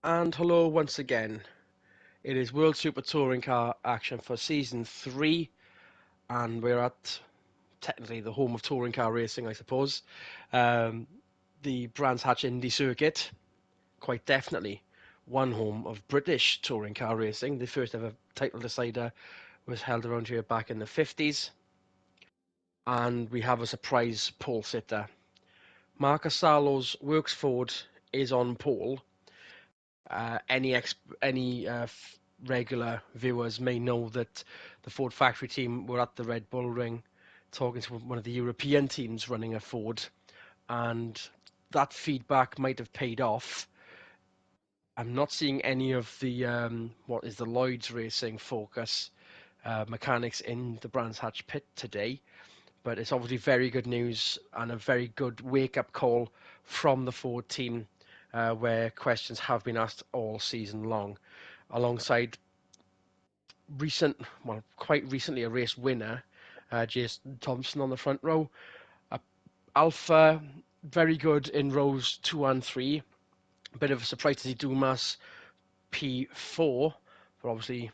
And hello once again. It is World Super Touring Car action for Season 3, and we're at technically the home of touring car racing, I suppose. Um, the Brands Hatch Indy circuit, quite definitely one home of British touring car racing. The first ever title decider was held around here back in the 50s, and we have a surprise pole sitter. Marcus Salo's Works Ford is on pole. Any regular viewers may know that the Ford factory team were at the Red Bull Ring talking to one of the European teams running a Ford, and that feedback might have paid off. I'm not seeing any of the what is the Lloyd's Racing Focus mechanics in the Brands Hatch pit today, but it's obviously very good news and a very good wake-up call from the Ford team, where questions have been asked all season long, alongside quite recently a race winner, Jason Thompson on the front row. Uh, Alpha, very good in rows 2 and 3. A bit of a surprise to see Dumas P4, but obviously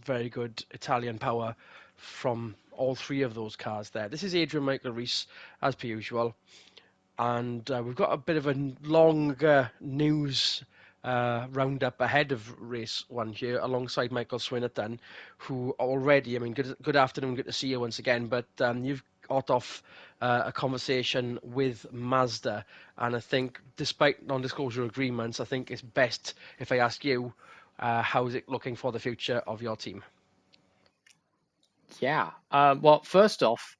very good Italian power from all three of those cars there. This is Adrian Michael Rees, as per usual. And we've got a bit of a longer news roundup ahead of race one here, alongside Michael Swinnerton, who already, I mean, good afternoon, good to see you once again. But you've got off a conversation with Mazda, and I think, despite non-disclosure agreements, I think it's best if I ask you, how's it looking for the future of your team? Yeah. Well, first off,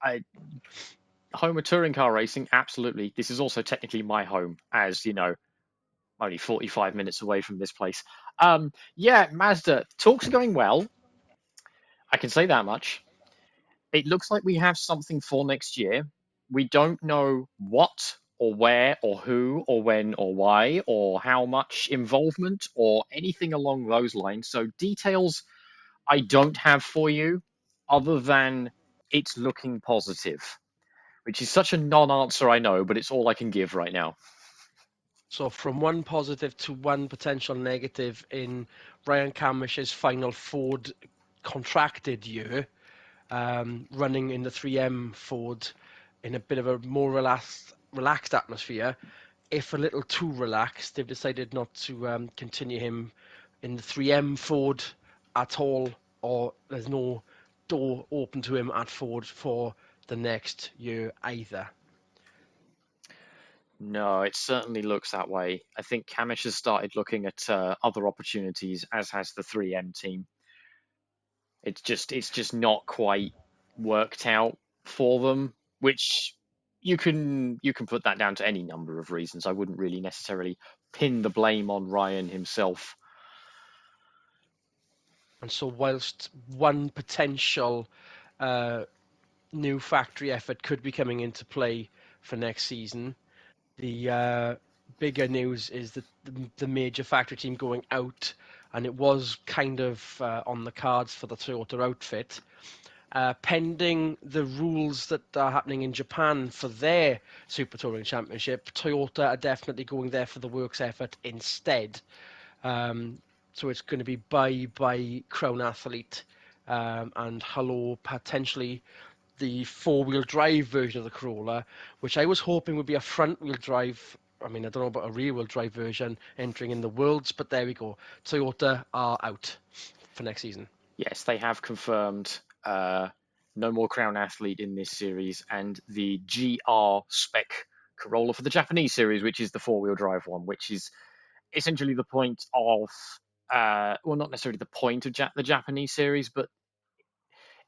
home of touring car racing, absolutely. This is also technically my home, as you know, only 45 minutes away from this place. Yeah, Mazda, talks are going well. I can say that much. It looks like we have something for next year. We don't know what or where or who or when or why or how much involvement or anything along those lines. So details I don't have for you other than it's looking positive, which is such a non-answer, I know, but it's all I can give right now. So from one positive to one potential negative in Ryan Camish's final Ford contracted year, running in the 3M Ford in a bit of a more relaxed atmosphere. If a little too relaxed, they've decided not to continue him in the 3M Ford at all, or there's no door open to him at Ford for the next year either. No, it certainly looks that way. I think Kamish has started looking at other opportunities, as has the 3M team. It's just not quite worked out for them, which you can put that down to any number of reasons. I wouldn't really necessarily pin the blame on Ryan himself. And so, whilst one potential uh, new factory effort could be coming into play for next season, the bigger news is that the major factory team going out, and it was kind of on the cards for the Toyota outfit, pending the rules that are happening in Japan for their Super Touring Championship. Toyota are definitely going there for the works effort instead. Um, so it's going to be by Crown Athlete, and hello, potentially the four-wheel drive version of the Corolla, which I was hoping would be a front-wheel drive. I mean, I don't know about a rear-wheel drive version entering in the Worlds, but there we go. Toyota are out for next season. Yes, they have confirmed no more Crown Athlete in this series, and the GR spec Corolla for the Japanese series, which is the four-wheel drive one, which is essentially the point of, well, not necessarily the point of the Japanese series, but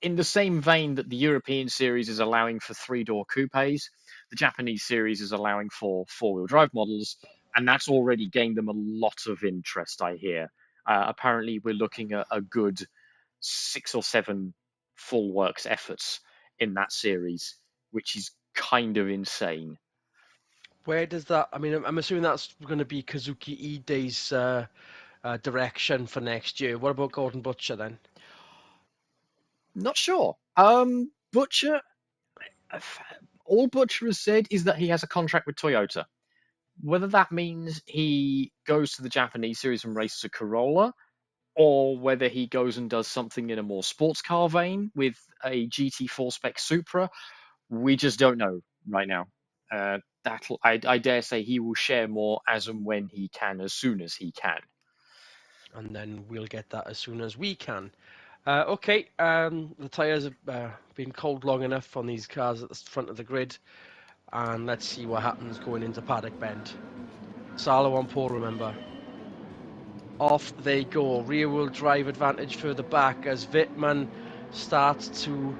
in the same vein that the European series is allowing for three-door coupes, the Japanese series is allowing for four-wheel drive models, and that's already gained them a lot of interest, I hear. Apparently, we're looking at a good 6 or 7 full works efforts in that series, which is kind of insane. Where does that? I mean, I'm assuming that's going to be Kazuki Ide's direction for next year. What about Gordon Butcher then? Not sure. Butcher, all Butcher has said is that he has a contract with Toyota. Whether that means he goes to the Japanese series and races a Corolla, or whether he goes and does something in a more sports car vein with a GT4 spec Supra, we just don't know right now. I dare say he will share more as and when he can, as soon as he can. And then we'll get that as soon as we can. Okay, the tyres have been cold long enough on these cars at the front of the grid, and let's see what happens going into Paddock Bend. Salo on pole, remember. Off they go. Rear wheel drive advantage further back as Wittmann starts to,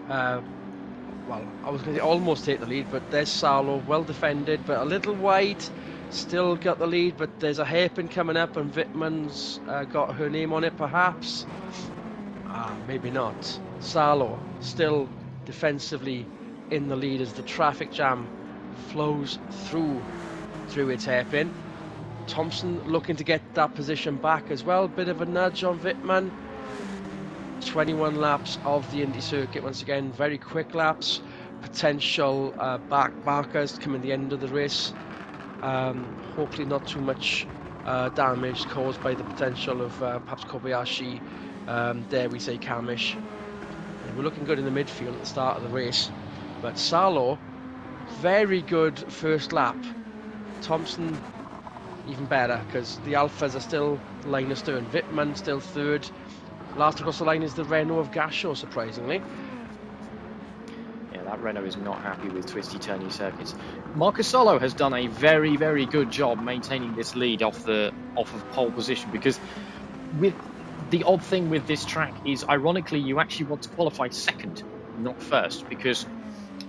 well, I was going to say almost take the lead, but there's Salo, well defended, but a little wide. Still got the lead, but there's a hairpin coming up, and Wittmann's got her name on it, perhaps. Maybe not. Salo still defensively in the lead as the traffic jam flows through its hairpin. Thompson looking to get that position back as well. Bit of a nudge on Wittmann. 21 laps of the Indy circuit. Once again, very quick laps. Potential back markers coming the end of the race. Hopefully not too much damage caused by the potential of perhaps Kobayashi, dare we say Kamish. And we're looking good in the midfield at the start of the race. But Salo, very good first lap. Thompson, even better, because the Alphas are still line astern. Wittmann still third. Last across the line is the Renault of Gasho, surprisingly. Yeah, that Renault is not happy with twisty, turny circuits. Marcus Salo has done a very, very good job maintaining this lead off of pole position, because with the odd thing with this track is, ironically, you actually want to qualify second, not first, because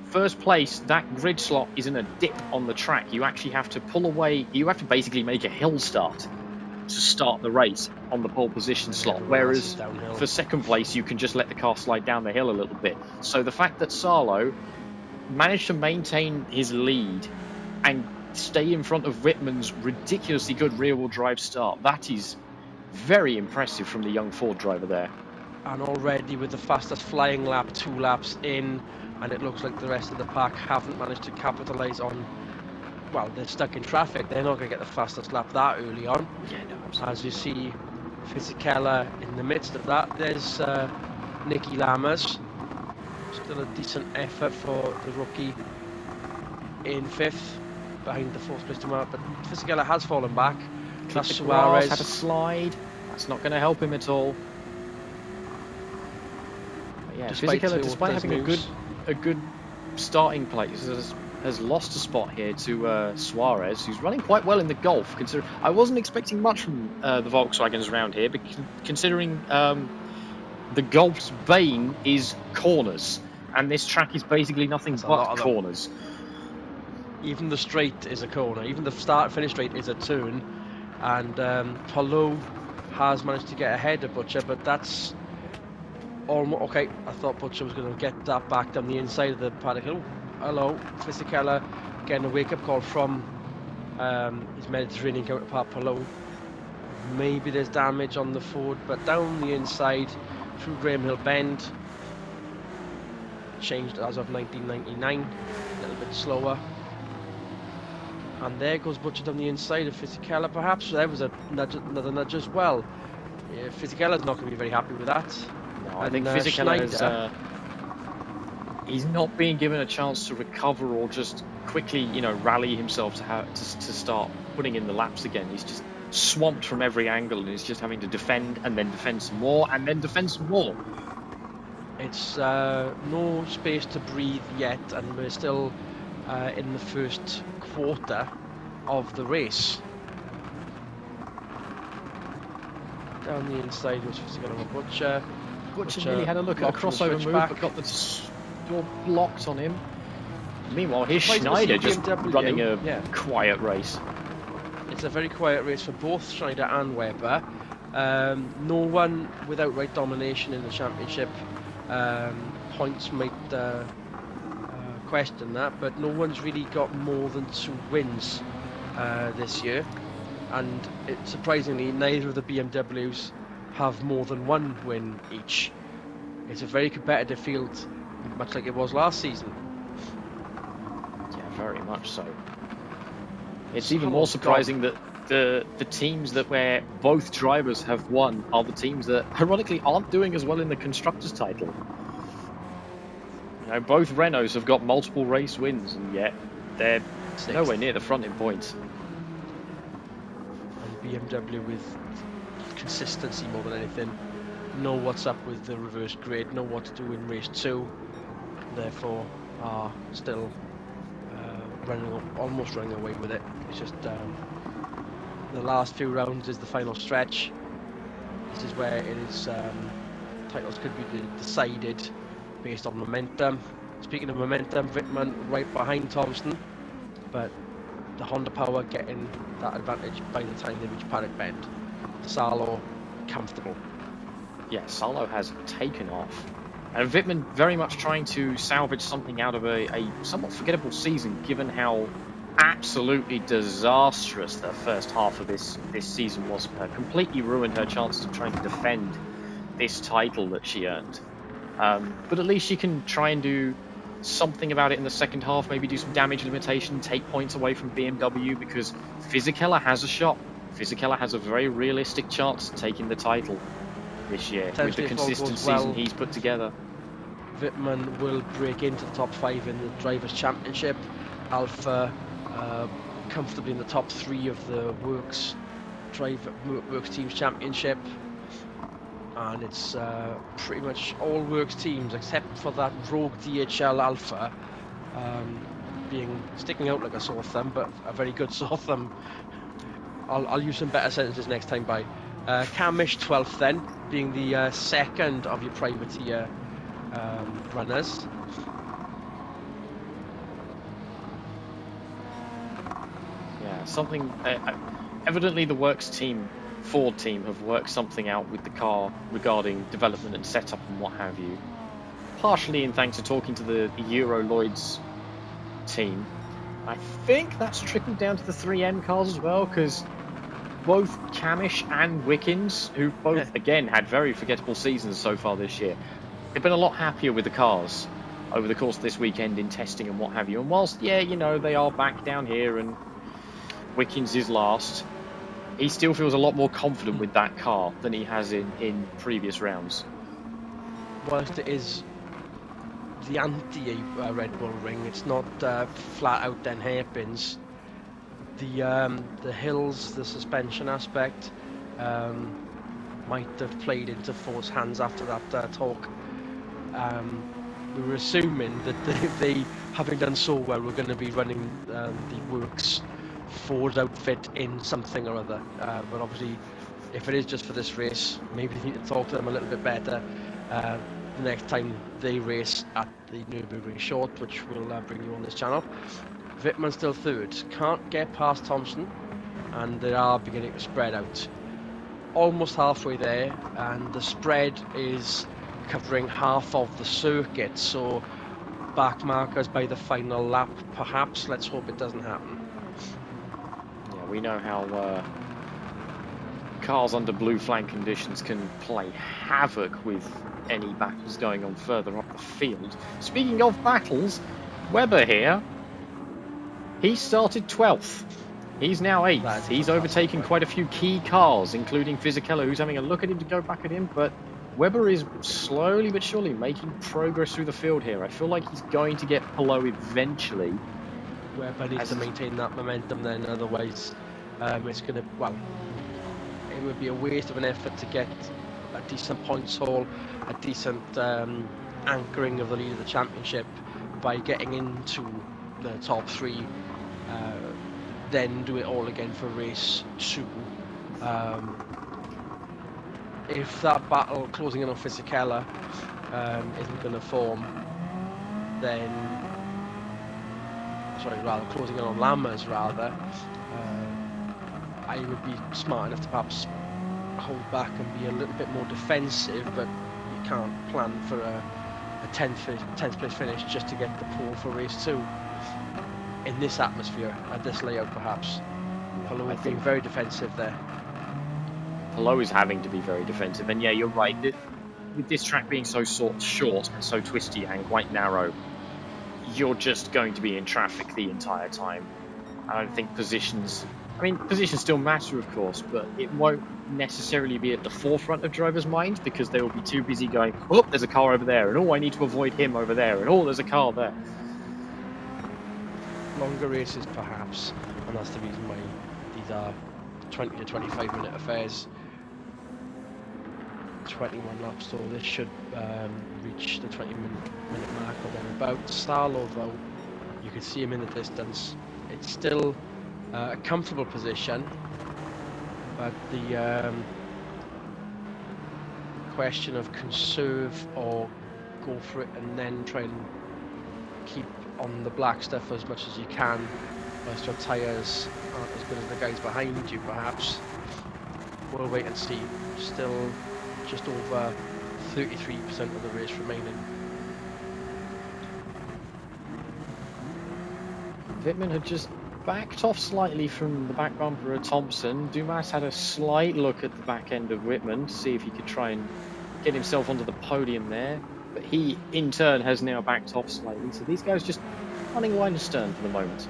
first place, that grid slot is in a dip on the track. You actually have to pull away. You have to basically make a hill start to start the race on the pole position slot, whereas for second place you can just let the car slide down the hill a little bit. So the fact that Salo managed to maintain his lead and stay in front of Wittmann's ridiculously good rear-wheel drive start, that is very impressive from the young Ford driver there. And already with the fastest flying lap, 2 laps in, and it looks like the rest of the pack haven't managed to capitalise on. Well, they're stuck in traffic. They're not going to get the fastest lap that early on. Yeah, no, as you see Fisichella in the midst of that. There's Nicky Lammers. Still a decent effort for the rookie in 5th, behind the 4th place tomorrow. But Fisichella has fallen back. That's Suarez. Had a slide. That's not going to help him at all. But yeah, Fisichella, despite having a good starting place, has lost a spot here to Suarez, who's running quite well in the Golf. I wasn't expecting much from the Volkswagens around here, but considering the Golf's bane is corners, and this track is basically nothing but corners. Even the straight is a corner. Even the start-finish straight is a turn. And Palou has managed to get ahead of Butcher, but that's almost okay. I thought Butcher was going to get that back down the inside of the paddock. Oh, hello, Fisichella getting a wake-up call from his Mediterranean counterpart Palou. Maybe there's damage on the Ford, but down the inside through Graham Hill Bend. Changed as of 1999, a little bit slower. And there goes Butcher down the inside of Fisichella, perhaps. There was another nudge as well. Yeah, Fisichella's not going to be very happy with that. No, I think Fisichella he's not being given a chance to recover or just quickly, rally himself to start putting in the laps again. He's just swamped from every angle, and he's just having to defend and then defend some more and then defend some more. It's no space to breathe yet, and we're still in the first quarter of the race. Down the inside was Fisichella Butcher. Butcher nearly had a look at a crossover move, but got the door blocked on him. Meanwhile, here's Schneider just running a quiet race. It's a very quiet race for both Schneider and Webber. No one with outright domination in the championship. Points might question that, but no one's really got more than 2 wins this year. And surprisingly, neither of the BMWs have more than 1 win each. It's a very competitive field, much like it was last season. Yeah, very much so. It's even Oh, more God. surprising that the teams that where both drivers have won are the teams that ironically aren't doing as well in the constructors title. You know, both Renaults have got multiple race wins, and yet they're nowhere near the front in points. And BMW with consistency more than anything. Know what's up with the reverse grid, know what to do in race 2, therefore are still almost running away with it. It's just the last few rounds is the final stretch. This is where it is titles could be decided based on momentum. Speaking of momentum, Wittmann right behind Thompson, but the Honda Power getting that advantage by the time they reach Paddock Bend. Salo comfortable. Yeah, Salo has taken off. And Wittmann very much trying to salvage something out of a somewhat forgettable season, given how absolutely disastrous the first half of this season was for her. Completely ruined her chances of trying to defend this title that she earned. But at least she can try and do something about it in the second half, maybe do some damage limitation, take points away from BMW, because Fisichella has a shot. Fisichella has a very realistic chance of taking the title this year with the consistent season he's put together. Wittmann will break into the top 5 in the Drivers' Championship. Alpha comfortably in the top 3 of the Works Teams Championship. And it's pretty much all Works teams except for that rogue DHL Alpha sticking out like a sore thumb, but a very good sore thumb. I'll use some better sentences next time by. Camish 12th then, being the second of your privateer runners. Yeah, something. Evidently, the Works team, Ford team, have worked something out with the car regarding development and setup and what have you. Partially in thanks to talking to the Euro Lloyd's team. I think that's trickled down to the 3M cars as well, because both Camish and Wickens, who both, again, had very forgettable seasons so far this year, they've been a lot happier with the cars over the course of this weekend in testing and what have you. And whilst, yeah, you know, they are back down here and Wickens is last, he still feels a lot more confident with that car than he has in previous rounds. Whilst it is the anti-Red Bull ring, it's not flat out then hairpins. The hills, the suspension aspect might have played into Ford's hands after that talk. We were assuming that they having done so well, were going to be running the Works Ford outfit in something or other. But obviously, if it is just for this race, maybe they need to talk to them a little bit better the next time they race at the Nürburgring Short, which we'll bring you on this channel. Wittmann still third, can't get past Thompson, and they are beginning to spread out. Almost halfway there, and the spread is covering half of the circuit, so back markers by the final lap, perhaps. Let's hope it doesn't happen. Yeah, we know how cars under blue flag conditions can play havoc with any battles going on further up the field. Speaking of battles, Webber here, he started 12th. He's now 8th. He's overtaken quite a few key cars, including Fisichella, who's having a look at him to go back at him, but Webber is slowly but surely making progress through the field here. I feel like he's going to get Palou eventually. Webber needs to maintain that momentum then, otherwise it's going to, well, it would be a waste of an effort to get a decent points haul, a decent anchoring of the lead of the championship by getting into the top 3, then do it all again for race 2. If that battle closing in on Fisichella isn't going to form, then closing in on Lammers rather, I would be smart enough to perhaps hold back and be a little bit more defensive, but you can't plan for a 10th place finish just to get the pole for race 2 in this atmosphere, at this layout perhaps. Palou is being very defensive there. Palou is having to be very defensive, and yeah, you're right. With this track being so short and so twisty and quite narrow, you're just going to be in traffic the entire time. I don't think positions. I mean, positions still matter, of course, but it won't necessarily be at the forefront of drivers' minds because they will be too busy going, oh, there's a car over there, and oh, I need to avoid him over there, and oh, there's a car there. Longer races, perhaps, and that's the reason why these are 20 to 25 minute affairs. 21 laps, so this should reach the 20-minute mark or thereabouts. Salo, though, you can see him in the distance. It's still a comfortable position, but the question of conserve or go for it and then try and keep on the black stuff as much as you can whilst your tyres aren't as good as the guys behind you, perhaps. We'll wait and see. Still just over 33% of the race remaining. Wittmann had just backed off slightly from the back bumper of Thompson. Dumas had a slight look at the back end of Wittmann to see if he could try and get himself onto the podium there. But he, in turn, has now backed off slightly. So these guys just running line astern for the moment.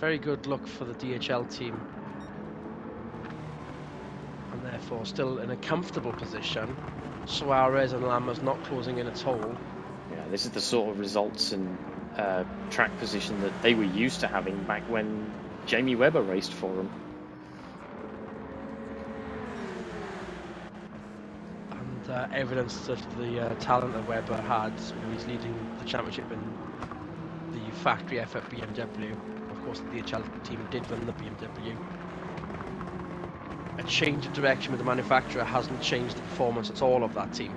Very good look for the DHL team. And therefore still in a comfortable position. Suarez and Lammers not closing in at all. Yeah, this is the sort of results and track position that they were used to having back when Jamie Webber raced for them. And evidence of the talent that Webber had when he's leading the championship in the factory effort BMW. Of course, the DHL team did win the BMW. A change of direction with the manufacturer hasn't changed the performance at all of that team.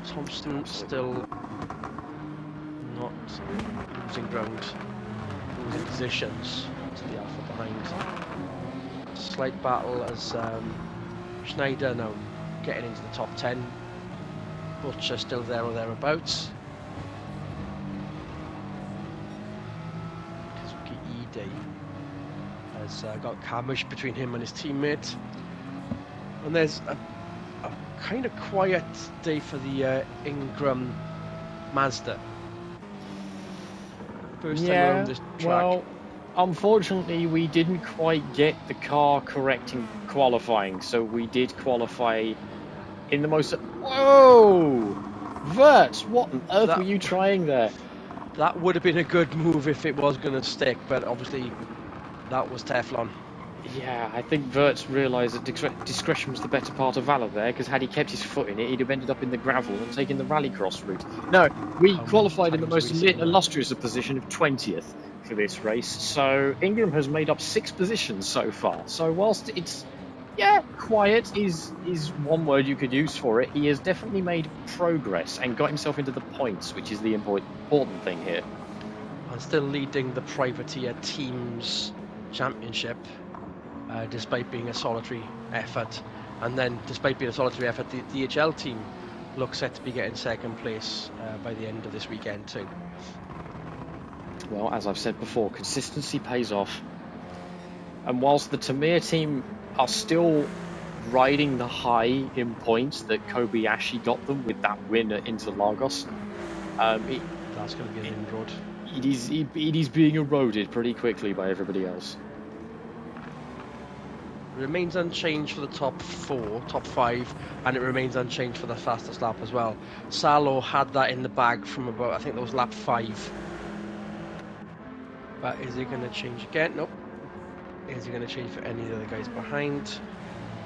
Thompson still not losing ground, losing positions to the Alpha behind. Slight battle as Schneider now getting into the top 10. Butcher still there or thereabouts. Kazuki Ide has got Kamush between him and his teammate. And there's a kind of quiet day for the Ingram Mazda. First time around this track. Well, unfortunately, we didn't quite get the car correct in qualifying, so we did qualify in the most... Whoa! Vert, what on earth were you trying there? That would have been a good move if it was going to stick, but obviously that was Teflon. Yeah, I think Vert realised that discretion was the better part of valour there, because had he kept his foot in it, he'd have ended up in the gravel and taken the rallycross route. No, we qualified in the most illustrious position of 20th for this race, so Ingram has made up 6 positions so far. So whilst it's, quiet is one word you could use for it, he has definitely made progress and got himself into the points, which is the important thing here. And still leading the privateer teams championship. Despite being a solitary effort, and then despite being a solitary effort, the DHL team looks set to be getting second place by the end of this weekend too. Well, as I've said before, consistency pays off, and whilst the Tamir team are still riding the high in points that Kobayashi got them with that win at Interlagos, that's going to be an inroad. It is being eroded pretty quickly by everybody else. Remains unchanged for the top 5, and it remains unchanged for the fastest lap as well. Salo had that in the bag from about, I think that was lap 5. But is it going to change again? Nope. Is it going to change for any of the other guys behind?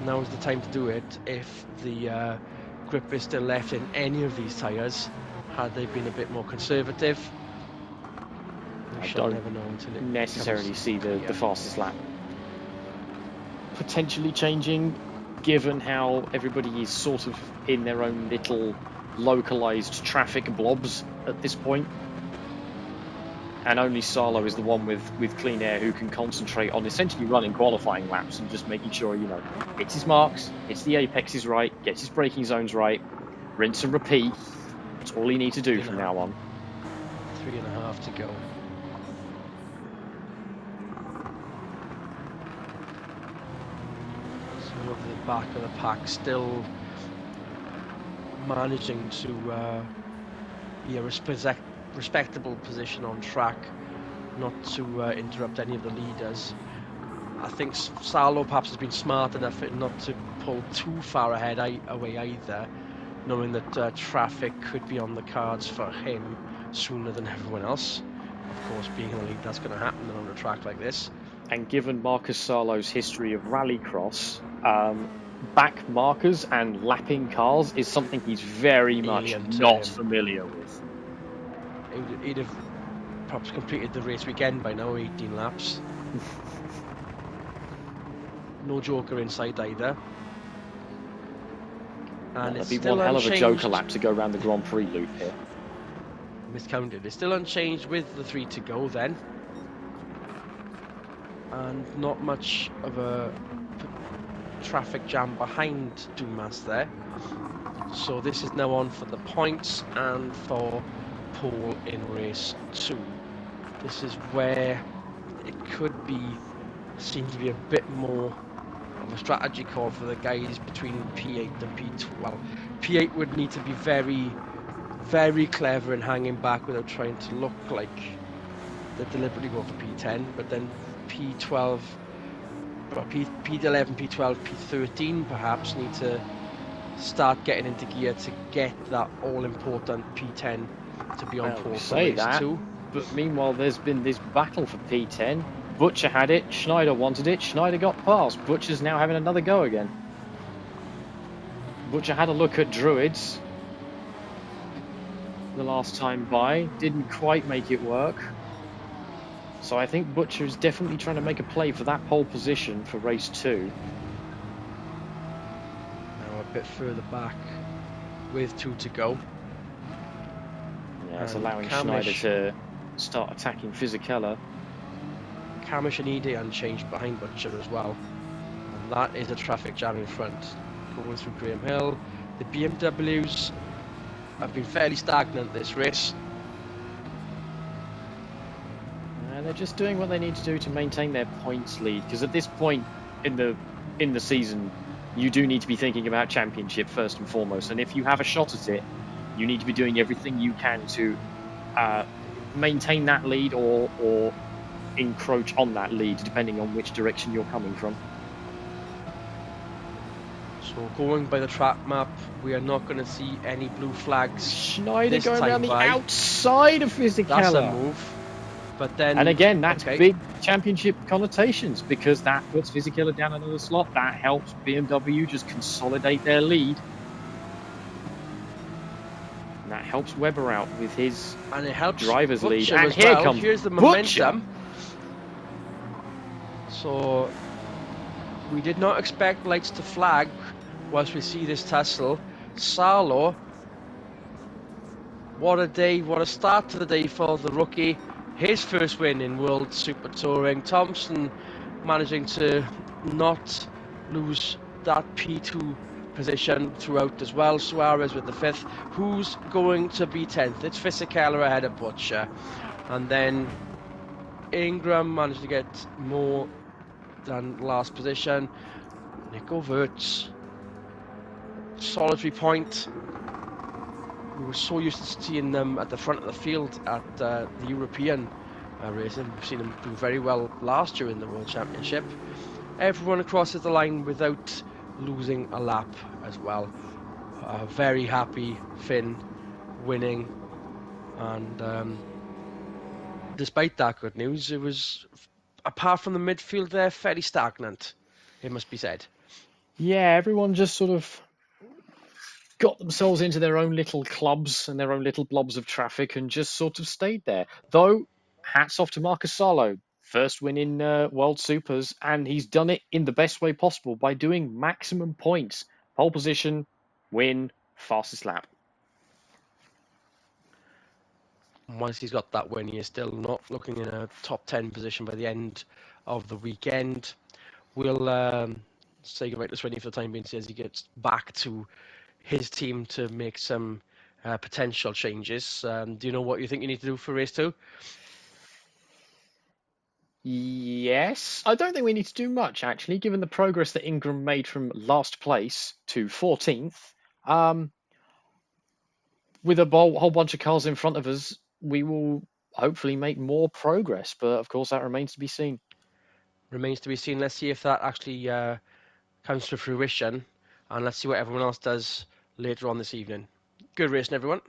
Now's the time to do it if the grip is still left in any of these tyres. Had they been a bit more conservative, we shall never know until it necessarily see the fastest lap potentially changing, given how everybody is sort of in their own little localized traffic blobs at this point. And only Salo is the one with clean air who can concentrate on essentially running qualifying laps and just making sure, hits his marks, hits the apexes right, gets his braking zones right, rinse and repeat. That's all you need to do from now on. 3.5 to go. The back of the pack still managing to be a respectable position on track, not to interrupt any of the leaders. I think Salo perhaps has been smart enough not to pull too far away either, knowing that traffic could be on the cards for him sooner than everyone else. Of course, being in the lead, that's going to happen on a track like this. And given Marcus Salo's history of rallycross, back markers and lapping cars is something he's very much Alien to not him. familiar with. He'd have perhaps completed the race weekend by now, 18 laps. No joker inside either. And That'd it's be still one hell of a joker unchanged. lap to go around the Grand Prix loop here. Miscounted. It's still unchanged with the 3 to go then. And not much of a traffic jam behind Dumas there. So this is now on for the points and for pole in race 2. This is where it could seem to be a bit more of a strategy call for the guys between P8 and P12. Well, P8 would need to be very, very clever in hanging back without trying to look like they're deliberately going for P10, but then P12, P11, P12, P13 perhaps need to start getting into gear to get that all-important P10 to be on pole for race 2. But meanwhile, there's been this battle for P10. Butcher had it, Schneider wanted it, Schneider got past. Butcher's now having another go again. Butcher had a look at Druids the last time by, didn't quite make it work. So I think Butcher is definitely trying to make a play for that pole position for race 2. Now a bit further back with 2 to go. Yeah, it's allowing Schneider to start attacking Fisichella. Camish and Indy unchanged behind Butcher as well. And that is a traffic jam in front. Going through Graham Hill. The BMWs have been fairly stagnant this race. And they're just doing what they need to do to maintain their points lead. Because at this point in the season, you do need to be thinking about championship first and foremost. And if you have a shot at it, you need to be doing everything you can to maintain that lead or encroach on that lead, depending on which direction you're coming from. So going by the track map, we are not going to see any blue flags. Schneider going around the outside of Fisichella. That's a move. But then, and again, that's big championship connotations, because that puts Fisichella down another slot. That helps BMW just consolidate their lead. And that helps Webber out with his driver's lead. And here comes Here's the Butcher. momentum. So we did not expect lights to flag whilst we see this tussle. Salo, what a day, what a start to the day for the rookie. His first win in World Super Touring. Thompson managing to not lose that P2 position throughout as well. Suarez with the 5th. Who's going to be 10th? It's Fisichella ahead of Butcher. And then Ingram managed to get more than last position. Nico Wirtz, solitary point. We were so used to seeing them at the front of the field at the European racing. We've seen them do very well last year in the World Championship. Everyone crosses the line without losing a lap as well. Very happy Finn winning, and despite that good news, it was, apart from the midfield there, fairly stagnant, it must be said. Yeah, everyone just sort of got themselves into their own little clubs and their own little blobs of traffic and just sort of stayed there. Though, hats off to Marcus Salo. First win in World Supers, and he's done it in the best way possible by doing maximum points. Pole position, win, fastest lap. Once he's got that win, he is still not looking in a top 10 position by the end of the weekend. We'll say goodbye to Sweeney for the time being, as he gets back to his team to make some potential changes. Do you know what you think you need to do for race 2? Yes. I don't think we need to do much, actually, given the progress that Ingram made from last place to 14th. With a whole bunch of cars in front of us, we will hopefully make more progress. But of course, that remains to be seen. Remains to be seen. Let's see if that actually comes to fruition, and let's see what everyone else does later on this evening. Good racing, everyone.